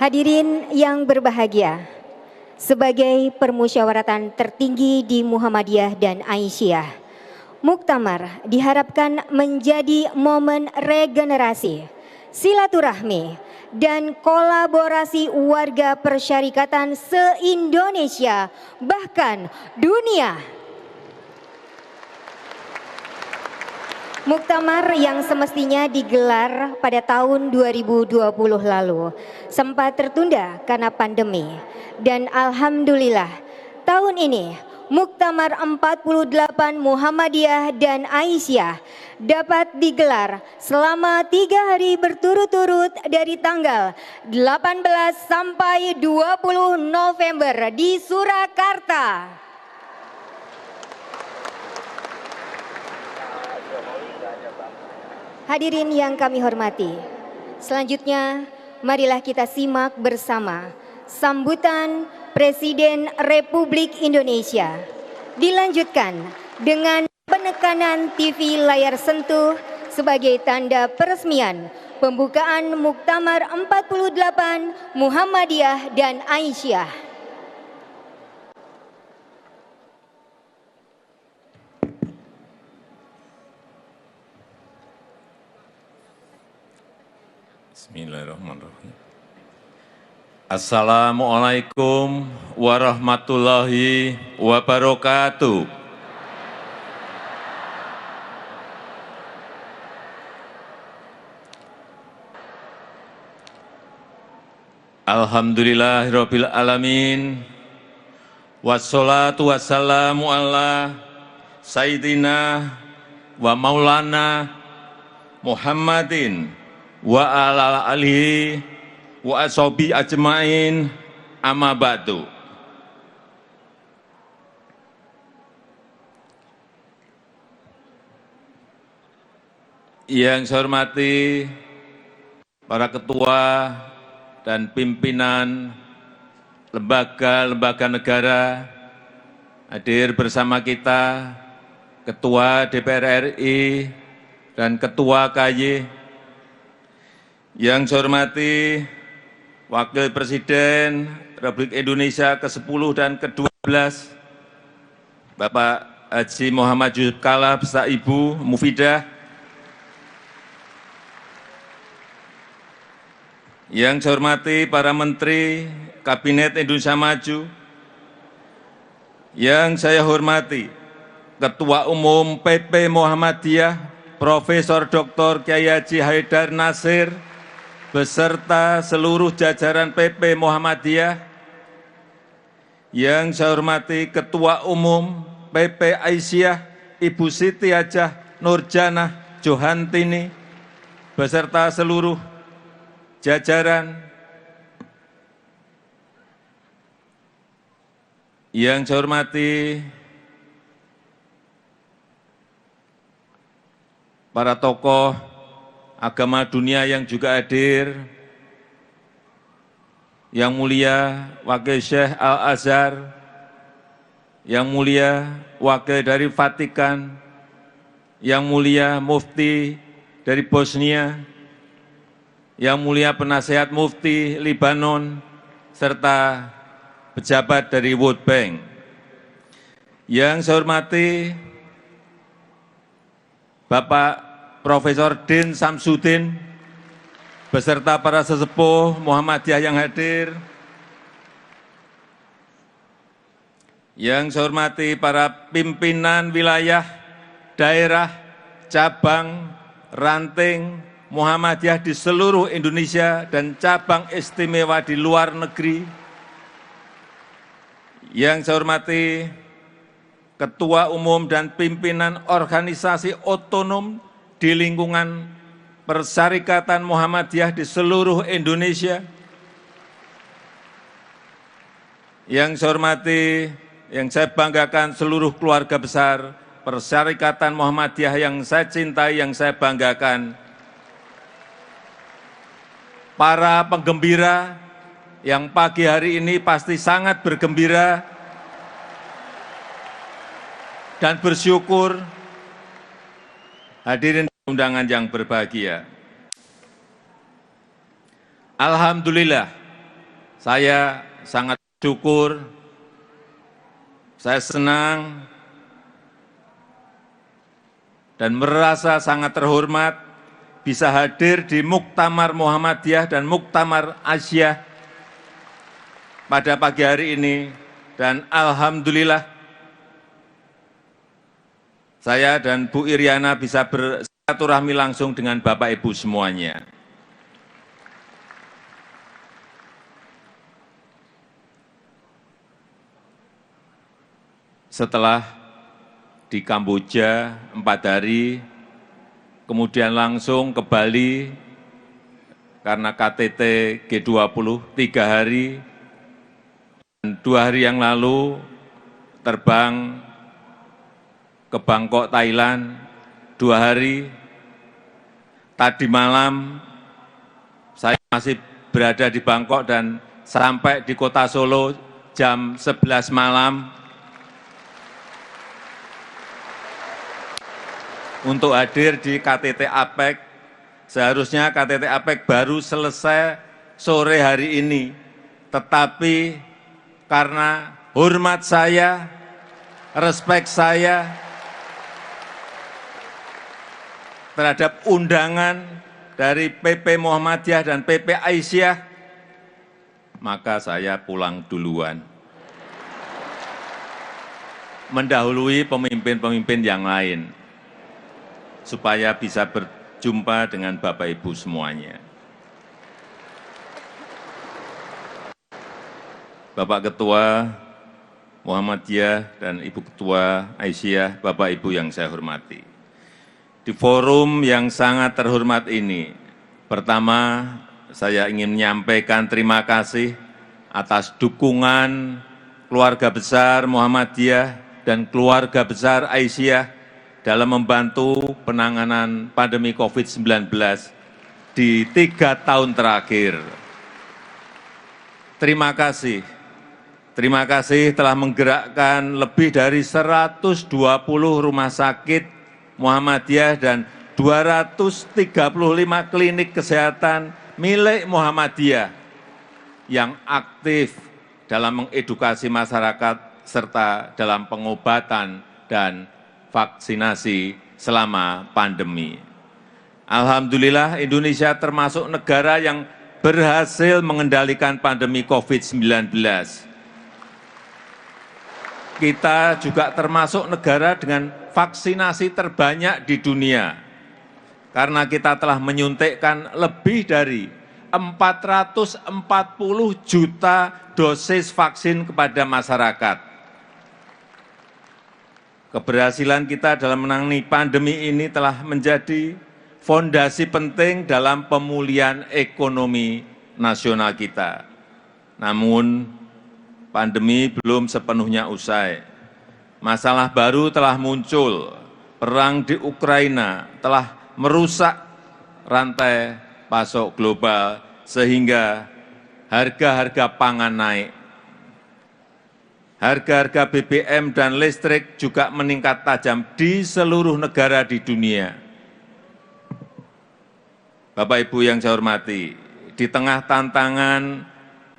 Hadirin yang berbahagia, sebagai permusyawaratan tertinggi di Muhammadiyah dan Aisyah, Muktamar diharapkan menjadi momen regenerasi, silaturahmi, dan kolaborasi warga persyarikatan se-Indonesia, bahkan dunia. Muktamar yang semestinya digelar pada tahun 2020 lalu sempat tertunda karena pandemi, dan alhamdulillah tahun ini Muktamar 48 Muhammadiyah dan Aisyah dapat digelar selama 3 hari berturut-turut dari tanggal 18 sampai 20 November di Surakarta. Hadirin yang kami hormati, selanjutnya marilah kita simak bersama sambutan Presiden Republik Indonesia. Dilanjutkan dengan penekanan TV layar sentuh sebagai tanda peresmian pembukaan Muktamar 48 Muhammadiyah dan Aisyah. Bismillahirrahmanirrahim. Assalamualaikum warahmatullahi wabarakatuh. Alhamdulillahirabbil alamin. Wassalatu wassalamu ala sayyidina wa maulana Muhammadin wa ala alihi wa ashabi ajmain, amma ba'du. Yang saya hormati para ketua dan pimpinan lembaga-lembaga negara, hadir bersama kita Ketua DPR RI dan Ketua KY. Yang saya hormati Wakil Presiden Republik Indonesia ke-10 dan ke-12, Bapak Haji Muhammad Yusuf Kalla beserta Ibu Mufidah. Yang saya hormati para Menteri Kabinet Indonesia Maju. Yang saya hormati Ketua Umum PP Muhammadiyah Profesor Dr. Kiai Haji Haidar Nasir beserta seluruh jajaran PP Muhammadiyah. Yang saya hormati Ketua Umum PP Aisyah Ibu Siti Hajah Nurjanah Johantini beserta seluruh jajaran. Yang saya hormati para tokoh agama dunia yang juga hadir, yang mulia Wakil Syekh Al-Azhar, yang mulia Wakil dari Vatikan, yang mulia Mufti dari Bosnia, yang mulia Penasehat Mufti Libanon, serta pejabat dari World Bank. Yang saya hormati Bapak Profesor Din Samsudin beserta para sesepuh Muhammadiyah yang hadir. Yang saya hormati para pimpinan wilayah, daerah, cabang, ranting Muhammadiyah di seluruh Indonesia dan cabang istimewa di luar negeri. Yang saya hormati Ketua Umum dan pimpinan organisasi otonom di lingkungan Persyarikatan Muhammadiyah di seluruh Indonesia. Yang saya hormati, yang saya banggakan seluruh keluarga besar Persyarikatan Muhammadiyah yang saya cintai, yang saya banggakan. Para penggembira yang pagi hari ini pasti sangat bergembira dan bersyukur. Hadirin undangan yang berbahagia. Alhamdulillah, Saya sangat bersyukur, saya senang dan merasa sangat terhormat bisa hadir di Muktamar Muhammadiyah dan Muktamar Asyah pada pagi hari ini, dan alhamdulillah saya dan Bu Iriana bisa bersilaturahmi langsung dengan Bapak Ibu semuanya. Setelah di Kamboja 4 hari, kemudian langsung ke Bali karena KTT G20 3 hari, dan 2 hari yang lalu terbang ke Bangkok, Thailand 2 hari. Tadi malam saya masih berada di Bangkok dan sampai di kota Solo jam 11 malam untuk hadir di KTT APEC. Seharusnya KTT APEC baru selesai sore hari ini, tetapi karena hormat saya, respek saya terhadap undangan dari PP Muhammadiyah dan PP Aisyah, maka saya pulang duluan, mendahului pemimpin-pemimpin yang lain, supaya bisa berjumpa dengan Bapak Ibu semuanya. Bapak Ketua Muhammadiyah dan Ibu Ketua Aisyah, Bapak Ibu yang saya hormati. Di forum yang sangat terhormat ini, pertama saya ingin menyampaikan terima kasih atas dukungan keluarga besar Muhammadiyah dan keluarga besar Aisyah dalam membantu penanganan pandemi COVID-19 di 3 tahun terakhir. Terima kasih telah menggerakkan lebih dari 120 rumah sakit Muhammadiyah dan 235 klinik kesehatan milik Muhammadiyah yang aktif dalam mengedukasi masyarakat serta dalam pengobatan dan vaksinasi selama pandemi. Alhamdulillah, Indonesia termasuk negara yang berhasil mengendalikan pandemi COVID-19. Kita juga termasuk negara dengan vaksinasi terbanyak di dunia, karena kita telah menyuntikkan lebih dari 440 juta dosis vaksin kepada masyarakat. Keberhasilan kita dalam menangani pandemi ini telah menjadi fondasi penting dalam pemulihan ekonomi nasional kita. Namun, pandemi belum sepenuhnya usai. Masalah baru telah muncul. Perang di Ukraina telah merusak rantai pasok global sehingga harga-harga pangan naik. Harga-harga BBM dan listrik juga meningkat tajam di seluruh negara di dunia. Bapak Ibu yang saya hormati, di tengah tantangan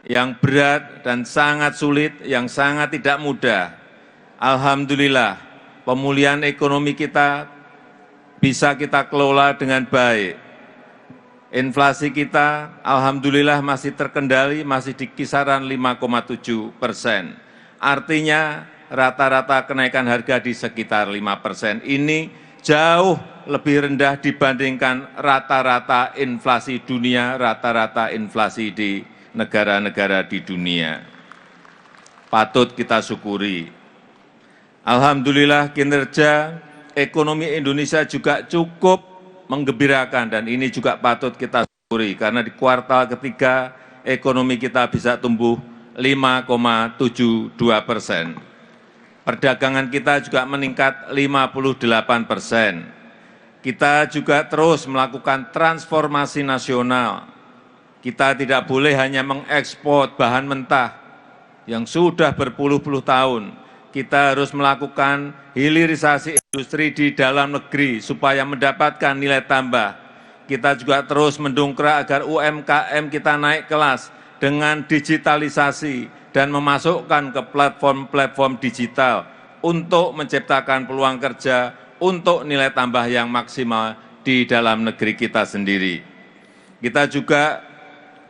yang berat dan sangat sulit, yang sangat tidak mudah, alhamdulillah pemulihan ekonomi kita bisa kita kelola dengan baik. Inflasi kita alhamdulillah masih terkendali, masih di kisaran 5,7%. Artinya rata-rata kenaikan harga di sekitar 5%. Ini jauh lebih rendah dibandingkan rata-rata inflasi dunia, rata-rata inflasi di negara-negara di dunia. Patut kita syukuri. Alhamdulillah kinerja ekonomi Indonesia juga cukup menggembirakan, dan ini juga patut kita syukuri karena di kuartal ketiga ekonomi kita bisa tumbuh 5,72%. Perdagangan kita juga meningkat 58%. Kita juga terus melakukan transformasi nasional. Kita tidak boleh hanya mengekspor bahan mentah yang sudah berpuluh-puluh tahun. Kita harus melakukan hilirisasi industri di dalam negeri supaya mendapatkan nilai tambah. Kita juga terus mendongkrak agar UMKM kita naik kelas, dengan digitalisasi dan memasukkan ke platform-platform digital untuk menciptakan peluang kerja untuk nilai tambah yang maksimal di dalam negeri kita sendiri. Kita juga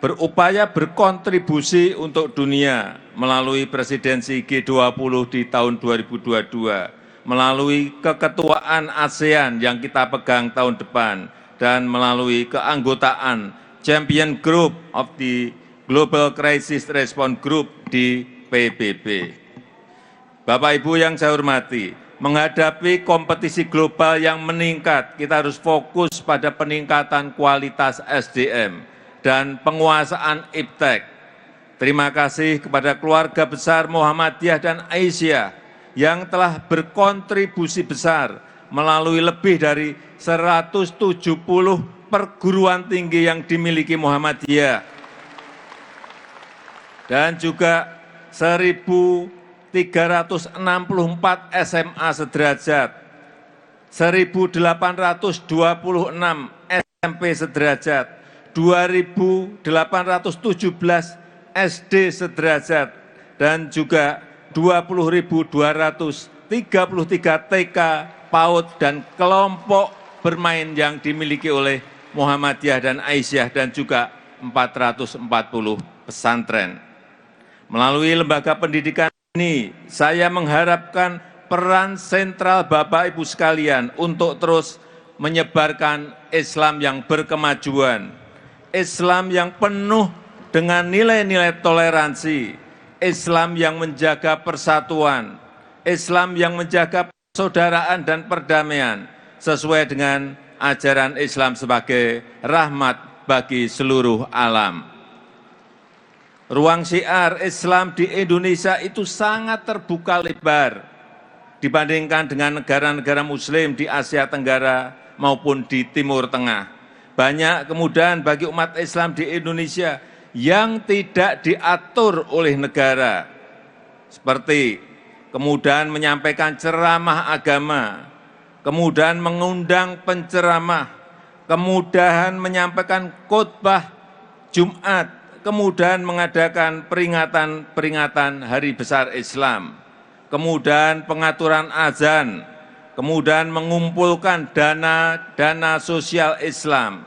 berupaya berkontribusi untuk dunia melalui presidensi G20 di tahun 2022, melalui keketuaan ASEAN yang kita pegang tahun depan, dan melalui keanggotaan Champion Group of the Global Crisis Response Group di PBB. Bapak Ibu yang saya hormati, menghadapi kompetisi global yang meningkat, kita harus fokus pada peningkatan kualitas SDM dan penguasaan iptek. Terima kasih kepada keluarga besar Muhammadiyah dan Aisyah yang telah berkontribusi besar melalui lebih dari 170 perguruan tinggi yang dimiliki Muhammadiyah dan juga 1.364 SMA sederajat, 1.826 SMP sederajat, 2.817 SD sederajat, dan juga 20.233 TK, PAUD, dan kelompok bermain yang dimiliki oleh Muhammadiyah dan Aisyah, dan juga 440 pesantren. Melalui lembaga pendidikan ini, saya mengharapkan peran sentral Bapak Ibu sekalian untuk terus menyebarkan Islam yang berkemajuan, Islam yang penuh dengan nilai-nilai toleransi, Islam yang menjaga persatuan, Islam yang menjaga persaudaraan dan perdamaian, sesuai dengan ajaran Islam sebagai rahmat bagi seluruh alam. Ruang syiar Islam di Indonesia itu sangat terbuka lebar dibandingkan dengan negara-negara Muslim di Asia Tenggara maupun di Timur Tengah. Banyak kemudahan bagi umat Islam di Indonesia yang tidak diatur oleh negara, seperti kemudahan menyampaikan ceramah agama, kemudahan mengundang penceramah, kemudahan menyampaikan khotbah Jumat, kemudahan mengadakan peringatan Hari Besar Islam, kemudahan pengaturan azan, kemudahan mengumpulkan dana sosial Islam.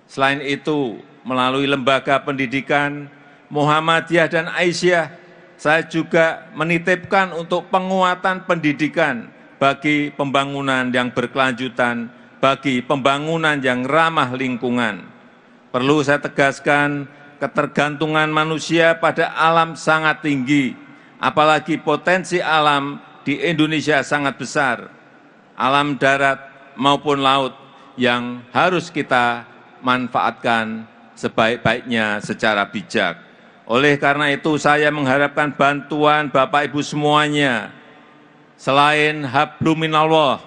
Selain itu, melalui lembaga pendidikan Muhammadiyah dan Aisyah, saya juga menitipkan untuk penguatan pendidikan bagi pembangunan yang berkelanjutan, bagi pembangunan yang ramah lingkungan. Perlu saya tegaskan, ketergantungan manusia pada alam sangat tinggi, apalagi potensi alam di Indonesia sangat besar, alam darat maupun laut yang harus kita manfaatkan sebaik-baiknya secara bijak. Oleh karena itu saya mengharapkan bantuan Bapak Ibu semuanya, selain habluminallah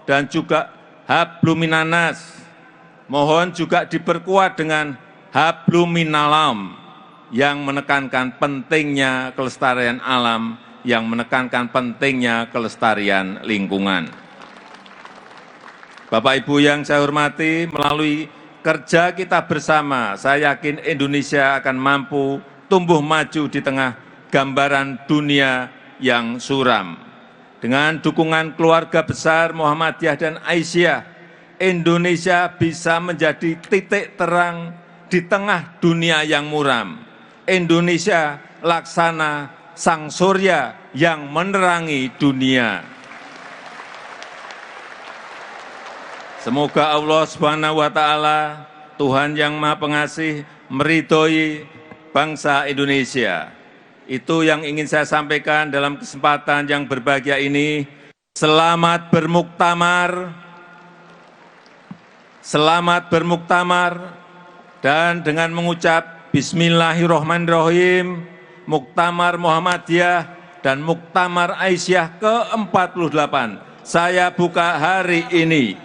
dan juga habluminanas, mohon juga diperkuat dengan habluminalam yang menekankan pentingnya kelestarian alam, yang menekankan pentingnya kelestarian lingkungan. Bapak Ibu yang saya hormati, melalui kerja kita bersama, saya yakin Indonesia akan mampu tumbuh maju di tengah gambaran dunia yang suram. Dengan dukungan keluarga besar Muhammadiyah dan Aisyah, Indonesia bisa menjadi titik terang di tengah dunia yang muram. Indonesia laksana sang surya yang menerangi dunia. Semoga Allah Subhanahu wa Ta'ala, Tuhan yang Maha Pengasih, meridhoi bangsa Indonesia. Itu yang ingin saya sampaikan dalam kesempatan yang berbahagia ini. Selamat bermuktamar. Selamat bermuktamar, dan dengan mengucap Bismillahirrahmanirrahim, Muktamar Muhammadiyah dan Muktamar Aisyah ke-48 saya buka hari ini.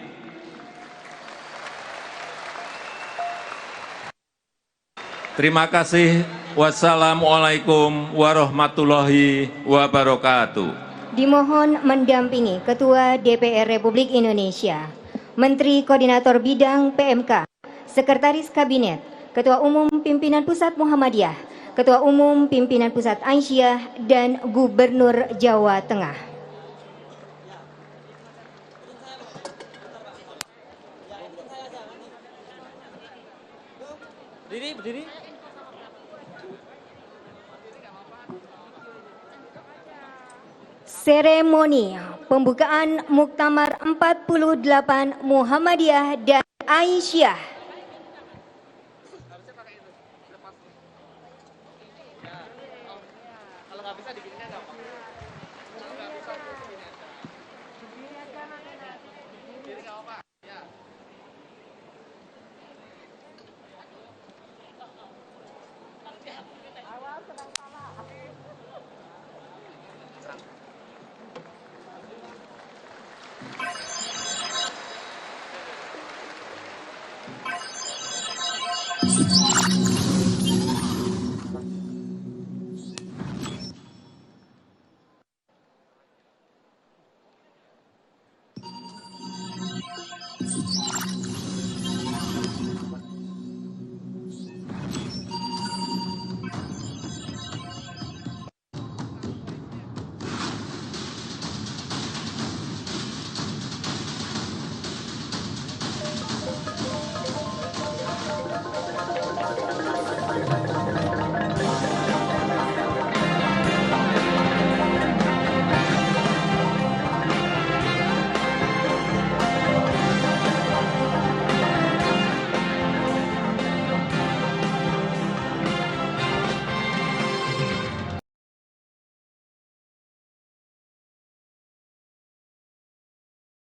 Terima kasih. Wassalamualaikum warahmatullahi wabarakatuh. Dimohon mendampingi Ketua DPR Republik Indonesia, Menteri Koordinator Bidang PMK, Sekretaris Kabinet, Ketua Umum Pimpinan Pimpinan Pusat Muhammadiyah, Ketua Umum Pimpinan Pusat Aisyah, dan Gubernur Jawa Tengah. Berdiri. Seremoni pembukaan Muktamar 48 Muhammadiyah dan Aisyah. Kalau nggak bisa diginikan nggak apa-apa. Diri nggak apa-apa. Ya. Awal sedang salah. Thank you.